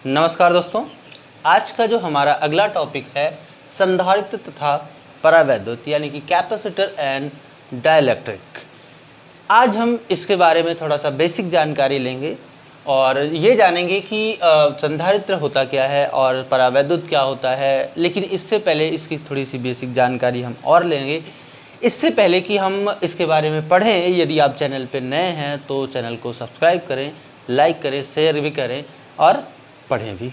नमस्कार दोस्तों, आज का जो हमारा अगला टॉपिक है संधारित्र तथा परावैद्युत यानी कि कैपेसिटर एंड डाइलेक्ट्रिक। आज हम इसके बारे में थोड़ा सा बेसिक जानकारी लेंगे और ये जानेंगे कि संधारित्र होता क्या है और परावैद्युत क्या होता है। लेकिन इससे पहले इसकी थोड़ी सी बेसिक जानकारी हम और लेंगे। इससे पहले कि हम इसके बारे में पढ़ें, यदि आप चैनल पर नए हैं तो चैनल को सब्सक्राइब करें, लाइक करें, शेयर भी करें और पढ़ें भी।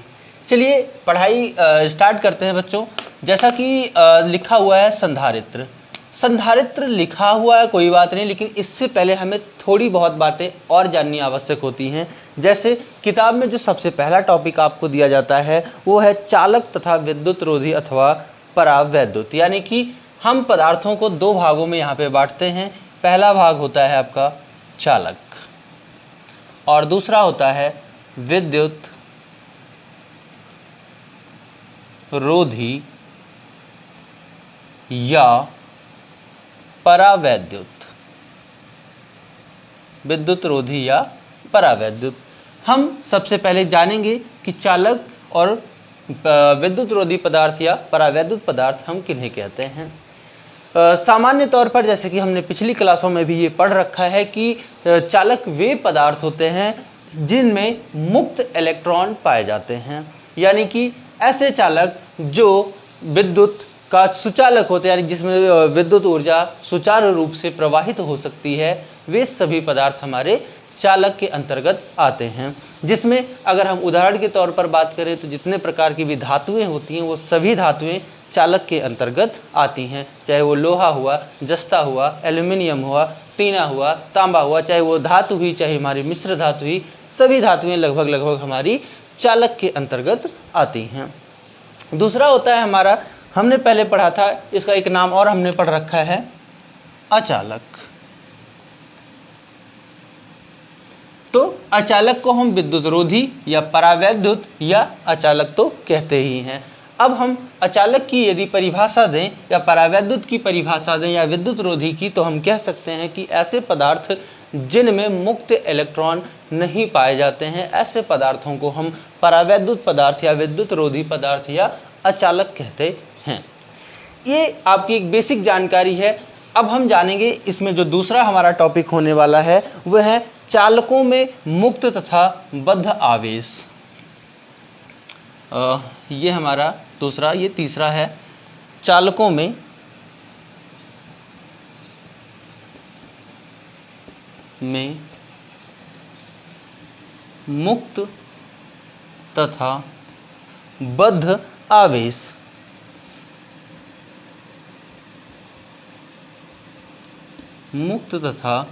चलिए पढ़ाई स्टार्ट करते हैं बच्चों। जैसा कि लिखा हुआ है संधारित्र। संधारित्र लिखा हुआ है कोई बात नहीं, लेकिन इससे पहले हमें थोड़ी बहुत बातें और जाननी आवश्यक होती हैं। जैसे किताब में जो सबसे पहला टॉपिक आपको दिया जाता है वो है चालक तथा विद्युत रोधी अथवा परावैद्युत। यानी कि हम पदार्थों को दो भागों में यहाँ पे बांटते हैं। पहला भाग होता है आपका चालक और दूसरा होता है विद्युत रोधी या परावैद्युत। विद्युत रोधी या परावैद्युत। हम सबसे पहले जानेंगे कि चालक और विद्युत रोधी पदार्थ या परावैद्युत पदार्थ हम किन्हें कहते हैं। सामान्य तौर पर जैसे कि हमने पिछली क्लासों में भी ये पढ़ रखा है कि चालक वे पदार्थ होते हैं जिनमें मुक्त इलेक्ट्रॉन पाए जाते हैं। यानी कि ऐसे चालक जो विद्युत का सुचालक होते हैं, यानी जिसमें विद्युत ऊर्जा सुचारू रूप से प्रवाहित हो सकती है, वे सभी पदार्थ हमारे चालक के अंतर्गत आते हैं। जिसमें अगर हम उदाहरण के तौर पर बात करें तो जितने प्रकार की भी धातुएं होती हैं वो सभी धातुएं चालक के अंतर्गत आती हैं। चाहे वो लोहा हुआ, जस्ता हुआ, एल्यूमिनियम हुआ, टीना हुआ, तांबा हुआ, चाहे वो धातु हुई, चाहे हमारी मिश्र धातु हुई, सभी धातुएं लगभग हमारी चालक के अंतर्गत आती हैं। दूसरा होता है हमारा, हमने पहले पढ़ा था, इसका एक नाम और हमने पढ़ रखा है अचालक। तो अचालक को हम विद्युत रोधी या परावैद्युत या अचालक तो कहते ही हैं। अब हम अचालक की यदि परिभाषा दें या परावैद्युत की परिभाषा दें या विद्युत रोधी की, तो हम कह सकते हैं कि ऐसे पदार्थ जिनमें मुक्त इलेक्ट्रॉन नहीं पाए जाते हैं, ऐसे पदार्थों को हम परावैद्युत पदार्थ या विद्युत रोधी पदार्थ या अचालक कहते हैं। ये आपकी एक बेसिक जानकारी है। अब हम जानेंगे इसमें जो दूसरा हमारा टॉपिक होने वाला है वह है चालकों में मुक्त तथा बद्ध आवेश। ये हमारा दूसरा, ये तीसरा है चालकों में मुक्त तथा बद्ध आवेश। मुक्त तथा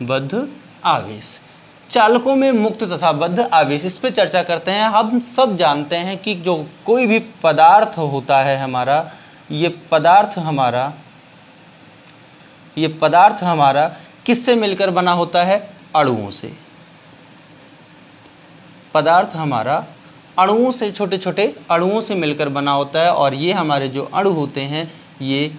बद्ध आवेश। चालकों में मुक्त तथा बद्ध आवेश, इस पे चर्चा करते हैं। हम सब जानते हैं कि जो कोई भी पदार्थ होता है हमारा, ये पदार्थ हमारा किससे मिलकर बना होता है? अणुओं से। पदार्थ हमारा अणुओं से, छोटे छोटे अणुओं से मिलकर बना होता है। और ये हमारे जो अणु होते हैं ये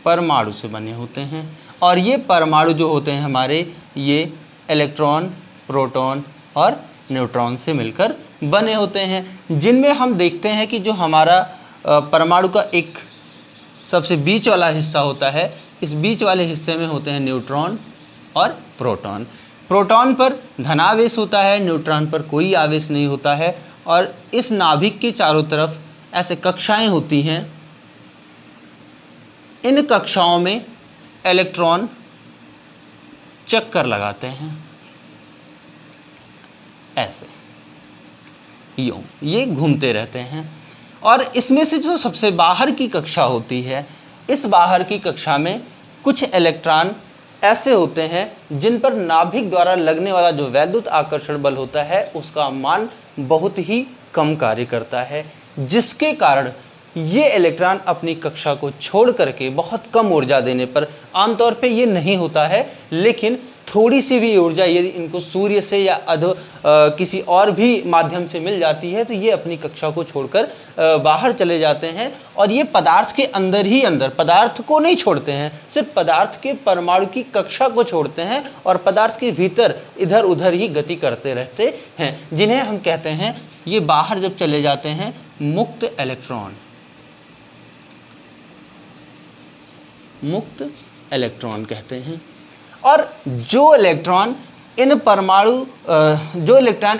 परमाणु से बने होते हैं। और ये परमाणु जो होते हैं हमारे, ये इलेक्ट्रॉन, प्रोटॉन और न्यूट्रॉन से मिलकर बने होते हैं। जिनमें हम देखते हैं कि जो हमारा परमाणु का एक सबसे बीच वाला हिस्सा होता है, इस बीच वाले हिस्से में होते हैं न्यूट्रॉन और प्रोटॉन। प्रोटॉन पर धनावेश होता है, न्यूट्रॉन पर कोई आवेश नहीं होता है। और इस नाभिक के चारों तरफ ऐसे कक्षाएं होती हैं। इन कक्षाओं में इलेक्ट्रॉन चक्कर लगाते हैं, ऐसे यूं ये घूमते रहते हैं। और इसमें से जो सबसे बाहर की कक्षा होती है, इस बाहर की कक्षा में कुछ इलेक्ट्रॉन ऐसे होते हैं जिन पर नाभिक द्वारा लगने वाला जो वैद्युत आकर्षण बल होता है उसका मान बहुत ही कम कार्य करता है, जिसके कारण ये इलेक्ट्रॉन अपनी कक्षा को छोड़ करके बहुत कम ऊर्जा देने पर, आमतौर पे ये नहीं होता है, लेकिन थोड़ी सी भी ऊर्जा यदि इनको सूर्य से या किसी और भी माध्यम से मिल जाती है तो ये अपनी कक्षा को छोड़कर बाहर चले जाते हैं। और ये पदार्थ के अंदर ही अंदर, पदार्थ को नहीं छोड़ते हैं, सिर्फ पदार्थ के परमाणु की कक्षा को छोड़ते हैं और पदार्थ के भीतर इधर उधर ही गति करते रहते हैं, जिन्हें हम कहते हैं, ये बाहर जब चले जाते हैं, मुक्त इलेक्ट्रॉन। मुक्त इलेक्ट्रॉन कहते हैं। और जो इलेक्ट्रॉन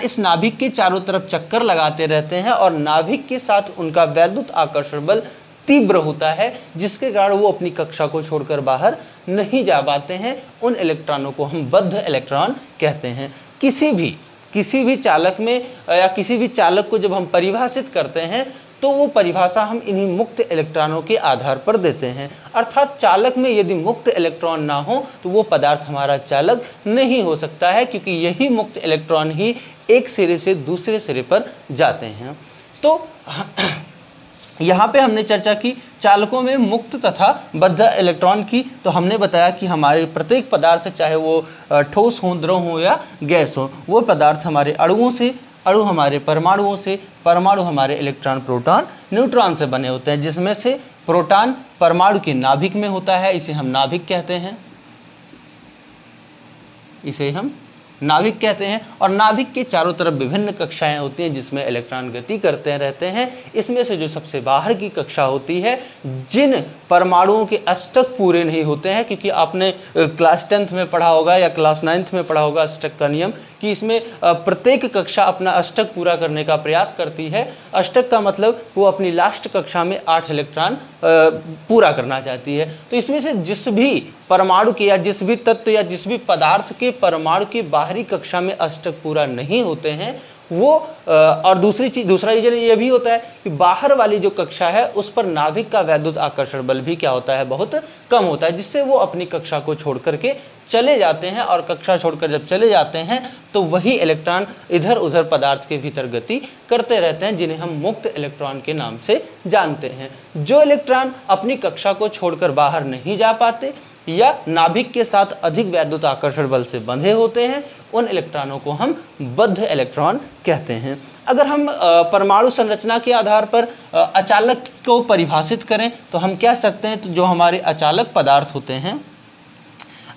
इस नाभिक के चारों तरफ चक्कर लगाते रहते हैं और नाभिक के साथ उनका वैद्युत आकर्षण बल तीव्र होता है, जिसके कारण वो अपनी कक्षा को छोड़कर बाहर नहीं जा पाते हैं, उन इलेक्ट्रॉनों को हम बद्ध इलेक्ट्रॉन कहते हैं। किसी भी चालक में या किसी भी चालक को जब हम परिभाषित करते हैं तो वो परिभाषा हम इन्हीं मुक्त इलेक्ट्रॉनों के आधार पर देते हैं। अर्थात चालक में यदि मुक्त इलेक्ट्रॉन ना हो तो वो पदार्थ हमारा चालक नहीं हो सकता है, क्योंकि यही मुक्त इलेक्ट्रॉन ही एक सिरे से दूसरे सिरे पर जाते हैं। तो यहाँ पे हमने चर्चा की चालकों में मुक्त तथा बद्ध इलेक्ट्रॉन की। तो हमने बताया कि हमारे प्रत्येक पदार्थ, चाहे वो ठोस हो, द्रव हो या गैस हो, वो पदार्थ हमारे अणुओं से, अणु हमारे परमाणुओं से, परमाणु हमारे इलेक्ट्रॉन, प्रोटॉन, न्यूट्रॉन से बने होते हैं, जिसमें से प्रोटॉन परमाणु के नाभिक में होता है, इसे हम नाभिक कहते हैं, इसे हम नाभिक कहते हैं। और नाभिक के चारों तरफ विभिन्न कक्षाएं होती हैं जिसमें इलेक्ट्रॉन गति करते रहते हैं। इसमें से जो सबसे बाहर की कक्षा होती है, जिन परमाणुओं के अष्टक पूरे नहीं होते हैं, क्योंकि आपने क्लास 10th में पढ़ा होगा या क्लास 9th में पढ़ा होगा अष्टक का नियम, कि इसमें प्रत्येक कक्षा अपना अष्टक पूरा करने का प्रयास करती है। अष्टक का मतलब वो अपनी लास्ट कक्षा में 8 इलेक्ट्रॉन पूरा करना चाहती है। तो इसमें से जिस भी परमाणु के या जिस भी तत्व या जिस भी पदार्थ के परमाणु की बाहरी कक्षा में अष्टक पूरा नहीं होते हैं, वो और दूसरा रीजन ये भी होता है कि बाहर वाली जो कक्षा है उस पर नाभिक का वैद्युत आकर्षण बल भी क्या होता है, बहुत कम होता है, जिससे वो अपनी कक्षा को छोड़ करके चले जाते हैं। और कक्षा छोड़कर जब चले जाते हैं तो वही इलेक्ट्रॉन इधर उधर पदार्थ के भीतर गति करते रहते हैं, जिन्हें हम मुक्त इलेक्ट्रॉन के नाम से जानते हैं। जो इलेक्ट्रॉन अपनी कक्षा को छोड़कर बाहर नहीं जा पाते या नाभिक के साथ अधिक वैद्युत आकर्षण बल से बंधे होते हैं, उन इलेक्ट्रॉनों को हम बद्ध इलेक्ट्रॉन कहते हैं। अगर हम परमाणु संरचना के आधार पर अचालक को परिभाषित करें तो हम कह सकते हैं, तो जो हमारे अचालक पदार्थ होते हैं,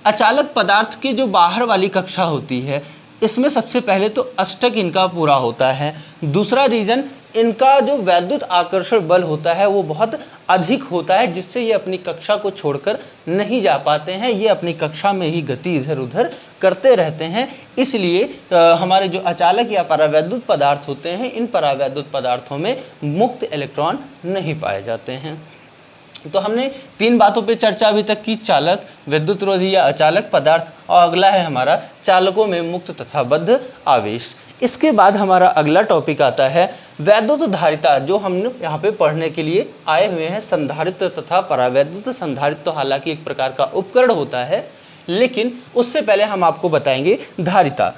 अचालक पदार्थ की जो बाहर वाली कक्षा होती है, इसमें सबसे पहले तो अष्टक इनका पूरा होता है। दूसरा रीजन, इनका जो वैद्युत आकर्षण बल होता है वो बहुत अधिक होता है, जिससे ये अपनी कक्षा को छोड़कर नहीं जा पाते हैं, ये अपनी कक्षा में ही गति इधर उधर करते रहते हैं। इसलिए हमारे जो अचालक या परावैद्युत पदार्थ होते हैं, इन परावैद्युत पदार्थों में मुक्त इलेक्ट्रॉन नहीं पाए जाते हैं। तो हमने 3 बातों पे चर्चा अभी तक की, चालक, विद्युत रोधी या अचालक पदार्थ, और अगला है हमारा चालकों में मुक्त तथा बद्ध आवेश। इसके बाद हमारा अगला टॉपिक आता है वैद्युत धारिता, जो हम यहाँ पे पढ़ने के लिए आए हुए हैं। संधारित्र तथा परावैद्युत। संधारित्र तो हालांकि एक प्रकार का उपकरण होता है, लेकिन उससे पहले हम आपको बताएंगे धारिता।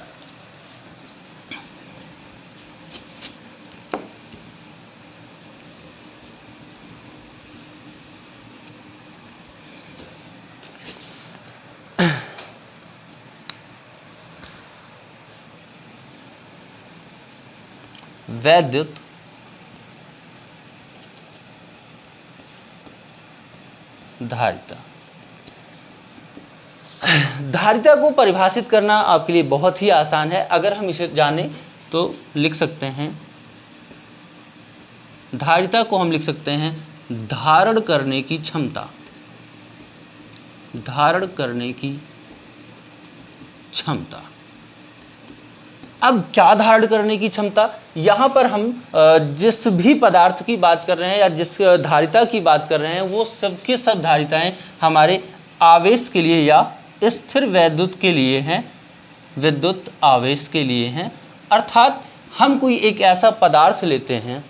वैद्युत धारिता। धारिता को परिभाषित करना आपके लिए बहुत ही आसान है। अगर हम इसे जाने तो लिख सकते हैं, धारिता को हम लिख सकते हैं धारण करने की क्षमता। धारण करने की क्षमता। अब क्या धारण करने की क्षमता, यहाँ पर हम जिस भी पदार्थ की बात कर रहे हैं या जिस धारिता की बात कर रहे हैं, वो सबकी सब धारिताएं हमारे आवेश के लिए या स्थिर वैद्युत के लिए हैं, विद्युत आवेश के लिए हैं। अर्थात हम कोई एक ऐसा पदार्थ लेते हैं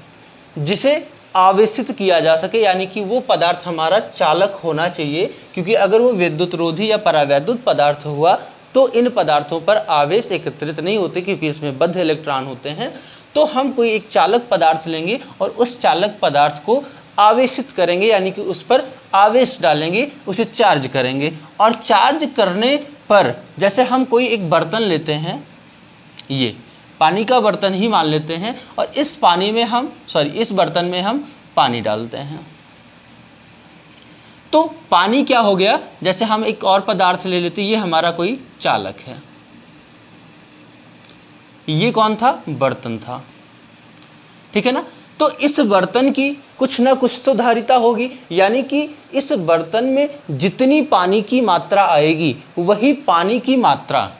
जिसे आवेशित किया जा सके, यानी कि वो पदार्थ हमारा चालक होना चाहिए, क्योंकि अगर वो विद्युत रोधी या परावैद्युत पदार्थ हुआ तो इन पदार्थों पर आवेश एकत्रित नहीं होते, क्योंकि इसमें बद्ध इलेक्ट्रॉन होते हैं। तो हम कोई एक चालक पदार्थ लेंगे और उस चालक पदार्थ को आवेशित करेंगे, यानी कि उस पर आवेश डालेंगे, उसे चार्ज करेंगे। और चार्ज करने पर जैसे हम कोई एक बर्तन लेते हैं, ये पानी का बर्तन ही मान लेते हैं, और इस बर्तन में हम पानी डालते हैं, तो पानी क्या हो गया, जैसे हम एक और पदार्थ ले लेते हैं, ये हमारा कोई चालक है, ये कौन था, बर्तन था, ठीक है ना। तो इस बर्तन की कुछ ना कुछ तो धारिता होगी, यानी कि इस बर्तन में जितनी पानी की मात्रा आएगी वही पानी की मात्रा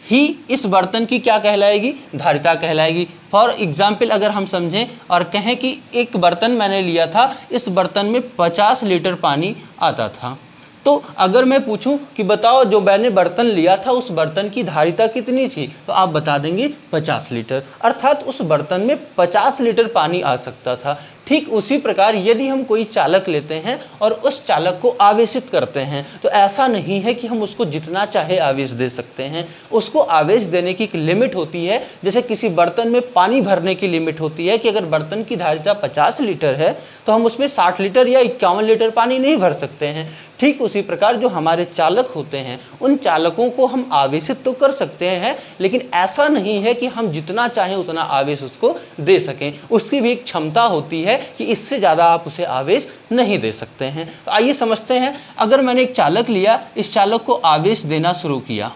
ही इस बर्तन की क्या कहलाएगी, धारिता कहलाएगी। फॉर एग्जाम्पल अगर हम समझें और कहें कि एक बर्तन मैंने लिया था, इस बर्तन में 50 लीटर पानी आता था, तो अगर मैं पूछूं कि बताओ जो मैंने बर्तन लिया था उस बर्तन की धारिता कितनी थी, तो आप बता देंगे 50 लीटर, अर्थात उस बर्तन में 50 लीटर पानी आ सकता था। ठीक उसी प्रकार यदि हम कोई चालक लेते हैं और उस चालक को आवेशित करते हैं, तो ऐसा नहीं है कि हम उसको जितना चाहे आवेश दे सकते हैं, उसको आवेश देने की एक लिमिट होती है। जैसे किसी बर्तन में पानी भरने की लिमिट होती है कि अगर बर्तन की धारिता 50 लीटर है तो हम उसमें 60 लीटर या 51 लीटर पानी नहीं भर सकते हैं। ठीक उसी प्रकार जो हमारे चालक होते हैं, उन चालकों को हम आवेशित तो कर सकते हैं, लेकिन ऐसा नहीं है कि हम जितना चाहें उतना आवेश उसको दे सकें। उसकी भी एक क्षमता होती है कि इससे ज़्यादा आप उसे आवेश नहीं दे सकते हैं। तो आइए समझते हैं, अगर मैंने एक चालक लिया, इस चालक को आवेश देना शुरू किया,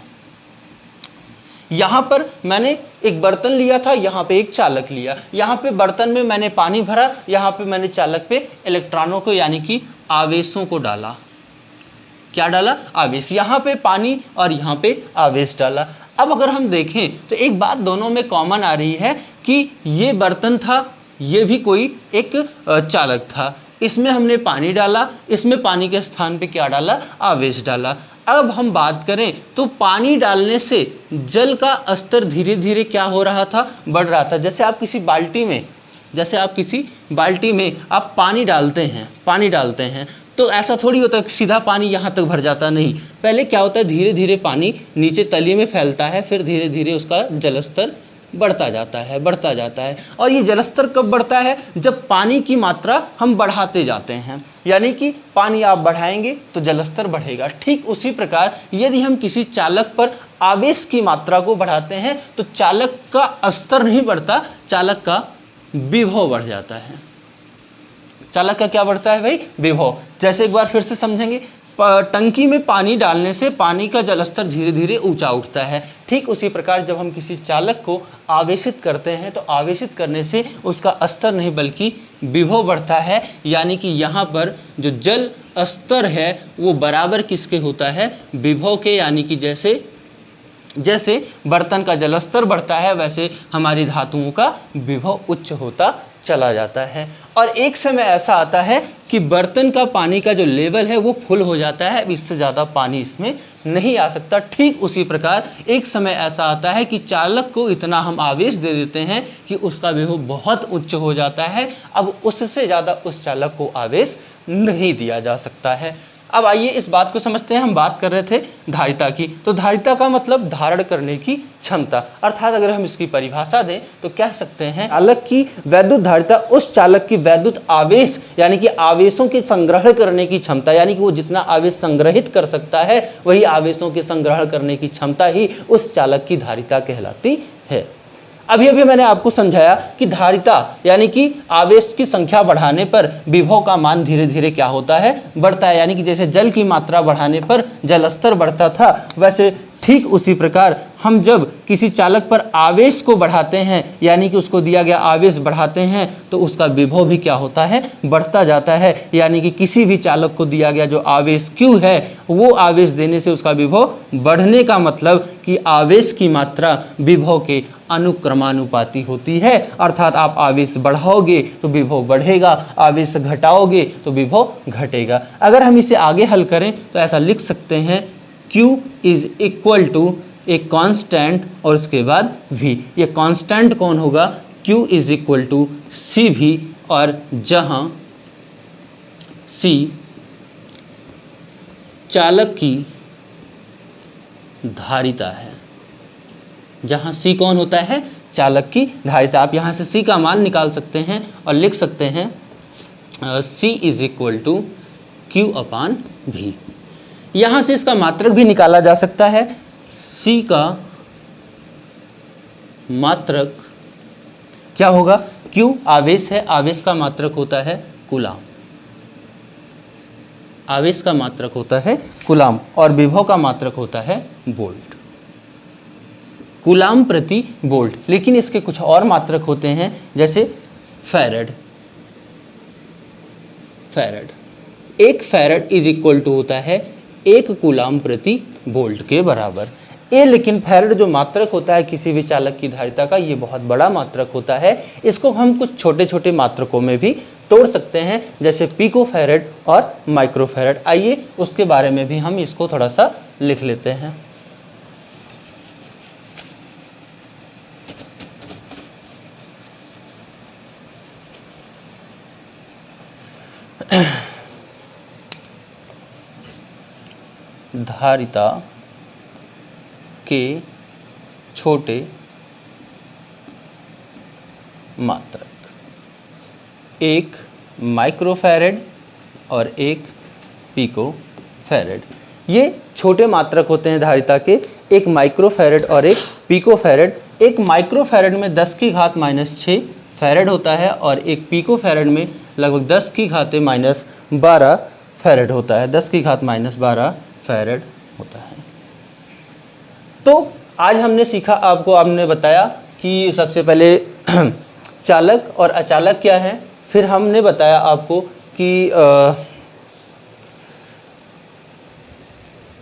यहां पर मैंने एक बर्तन लिया था, यहां पे एक चालक लिया, यहां पे बर्तन में मैंने पानी भरा, यहां पे मैंने चालक पे इलेक्ट्रॉनों को यानी कि आवेशों को डाला। क्या डाला, आवेश, यहां पे पानी और यहां पे आवेश डाला। अब अगर हम देखें तो एक बात दोनों में कॉमन आ रही है कि ये बर्तन था, ये भी कोई एक चालक था, इसमें हमने पानी डाला, इसमें पानी के स्थान पे क्या डाला, आवेश डाला। अब हम बात करें तो पानी डालने से जल का स्तर धीरे धीरे क्या हो रहा था, बढ़ रहा था। जैसे आप किसी बाल्टी में आप पानी डालते हैं तो ऐसा थोड़ी होता है सीधा पानी यहाँ तक भर जाता, नहीं, पहले क्या होता है, धीरे धीरे पानी नीचे तली में फैलता है, फिर धीरे धीरे उसका जलस्तर बढ़ता जाता है। और ये जलस्तर कब बढ़ता है, जब पानी की मात्रा हम बढ़ाते जाते हैं, यानी कि पानी आप बढ़ाएंगे तो जलस्तर बढ़ेगा। ठीक उसी प्रकार यदि हम किसी चालक पर आवेश की मात्रा को बढ़ाते हैं तो चालक का स्तर नहीं बढ़ता, चालक का विभव बढ़ जाता है। चालक का क्या बढ़ता है भाई, विभव। जैसे एक बार फिर से समझेंगे, टंकी में पानी डालने से पानी का जलस्तर धीरे धीरे ऊंचा उठता है। ठीक उसी प्रकार जब हम किसी चालक को आवेशित करते हैं तो आवेशित करने से उसका स्तर नहीं बल्कि विभव बढ़ता है, यानी कि यहाँ पर जो जल स्तर है वो बराबर किसके होता है, विभव के। यानी कि जैसे बर्तन का जलस्तर बढ़ता है वैसे हमारी धातुओं का विभव उच्च होता चला जाता है। और एक समय ऐसा आता है कि बर्तन का पानी का जो लेवल है वो फुल हो जाता है, इससे ज़्यादा पानी इसमें नहीं आ सकता। ठीक उसी प्रकार एक समय ऐसा आता है कि चालक को इतना हम आवेश दे देते हैं कि उसका विभव बहुत उच्च हो जाता है, अब उससे ज़्यादा उस चालक को आवेश नहीं दिया जा सकता है। अब आइए इस बात को समझते हैं। हम बात कर रहे थे धारिता की, तो धारिता का मतलब धारण करने की क्षमता, अर्थात अगर हम इसकी परिभाषा दें तो कह सकते हैं चालक की वैद्युत धारिता उस चालक की वैद्युत आवेश यानी कि आवेशों के संग्रहण करने की क्षमता, यानी कि वो जितना आवेश संग्रहित कर सकता है वही आवेशों के संग्रहण करने की क्षमता ही उस चालक की धारिता कहलाती है। अभी मैंने आपको समझाया कि धारिता यानी कि आवेश की संख्या बढ़ाने पर विभव का मान धीरे धीरे क्या होता है, बढ़ता है। यानी कि जैसे जल की मात्रा बढ़ाने पर जल स्तर बढ़ता था, वैसे ठीक उसी प्रकार हम जब किसी चालक पर आवेश को बढ़ाते हैं यानी कि उसको दिया गया आवेश बढ़ाते हैं तो उसका विभव भी क्या होता है, बढ़ता जाता है। यानी कि किसी भी चालक को दिया गया जो आवेश Q है वो आवेश देने से उसका विभव बढ़ने का मतलब कि आवेश की मात्रा विभव के अनुक्रमानुपाती होती है, अर्थात आप आवेश बढ़ाओगे तो विभव बढ़ेगा, आवेश घटाओगे तो विभव घटेगा। अगर हम इसे आगे हल करें तो ऐसा लिख सकते हैं Q इज इक्वल टू एक कांस्टेंट और उसके बाद V। ये कांस्टेंट कौन होगा, Q is equal to CV, और जहां C चालक की धारिता है, जहाँ C कौन होता है, चालक की धारिता। आप यहाँ से C का मान निकाल सकते हैं और लिख सकते हैं C is equal to Q/V। यहाँ से इसका मात्रक भी निकाला जा सकता है। C का मात्रक क्या होगा, Q आवेश है, आवेश का मात्रक होता है कूलाम, आवेश का मात्रक होता है कूलाम, और विभव का मात्रक होता है वोल्ट, कूलाम प्रति वोल्ट। लेकिन इसके कुछ और मात्रक होते हैं, जैसे फैरेड। एक फैरेड इज इक्वल टू होता है 1 कूलाम प्रति वोल्ट के बराबर। लेकिन फैरेड जो मात्रक होता है किसी भी चालक की धारिता का, ये बहुत बड़ा मात्रक होता है। इसको हम कुछ छोटे छोटे मात्रकों में भी तोड़ सकते हैं, जैसे पिको फैरेड और माइक्रो फैरेड। आइए उसके बारे में भी हम इसको थोड़ा सा लिख लेते हैं। धारिता के छोटे मात्रक, एक माइक्रोफैरेड और एक पिकोफैरेड। ये छोटे मात्रक होते हैं धारिता के, एक माइक्रोफैरेड और एक पिकोफैरेड। एक माइक्रोफैरेड में 10⁻⁻6 फैरेड होता है और एक पिकोफैरेड में लगभग 10⁻⁻12 फैरेड होता है, 10⁻12 फैरेड होता है। तो आज हमने सीखा, आपने बताया कि सबसे पहले चालक और अचालक क्या है, फिर हमने बताया आपको कि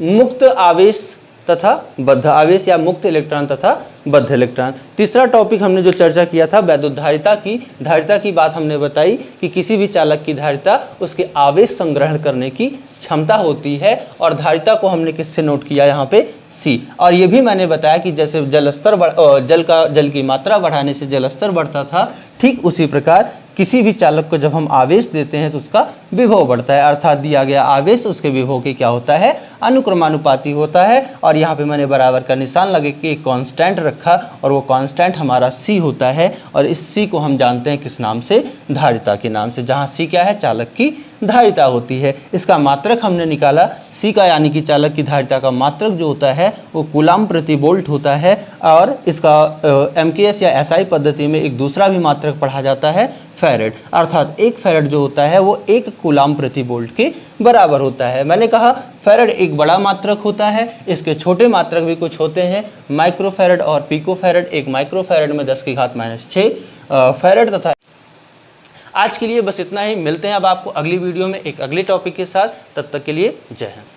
मुक्त आवेश तथा बद्ध आवेश या मुक्त इलेक्ट्रॉन तथा बद्ध इलेक्ट्रॉन। तीसरा टॉपिक हमने जो चर्चा किया था वैद्युत धारिता की बात हमने बताई कि किसी भी चालक की धारिता उसके आवेश संग्रहण करने की क्षमता होती है, और धारिता को हमने किससे नोट किया, यहाँ पे C। और ये भी मैंने बताया कि जैसे जल की मात्रा बढ़ाने से जलस्तर बढ़ता था, ठीक उसी प्रकार किसी भी चालक को जब हम आवेश देते हैं तो उसका विभव बढ़ता है, अर्थात दिया गया आवेश उसके विभव के क्या होता है, अनुक्रमानुपाती होता है। और यहाँ पे मैंने बराबर का निशान लगे कि एक कांस्टेंट रखा, और वो कांस्टेंट हमारा C होता है, और इस C को हम जानते हैं किस नाम से, धारिता के नाम से, जहाँ C क्या है, चालक की धारिता होती है। इसका मात्रक हमने निकाला, C का यानी कि चालक की धारिता का मात्रक जो होता है वो कूलाम प्रति वोल्ट होता है। और इसका MKS या SI पद्धति में एक दूसरा भी मात्रक पढ़ा जाता है, फैरेड, अर्थात एक फैरेड जो होता है वो 1 कूलाम प्रति वोल्ट के बराबर होता है। मैंने कहा फैरेड एक बड़ा मात्रक होता है, इसके छोटे मात्रक भी कुछ होते हैं, माइक्रोफैरेड और पिकोफैरेड। एक माइक्रोफैरेड में 10⁻⁻6 फैरेड तथा। आज के लिए बस इतना ही, मिलते हैं अब आपको अगली वीडियो में एक अगले टॉपिक के साथ। तब तक के लिए जय हिंद।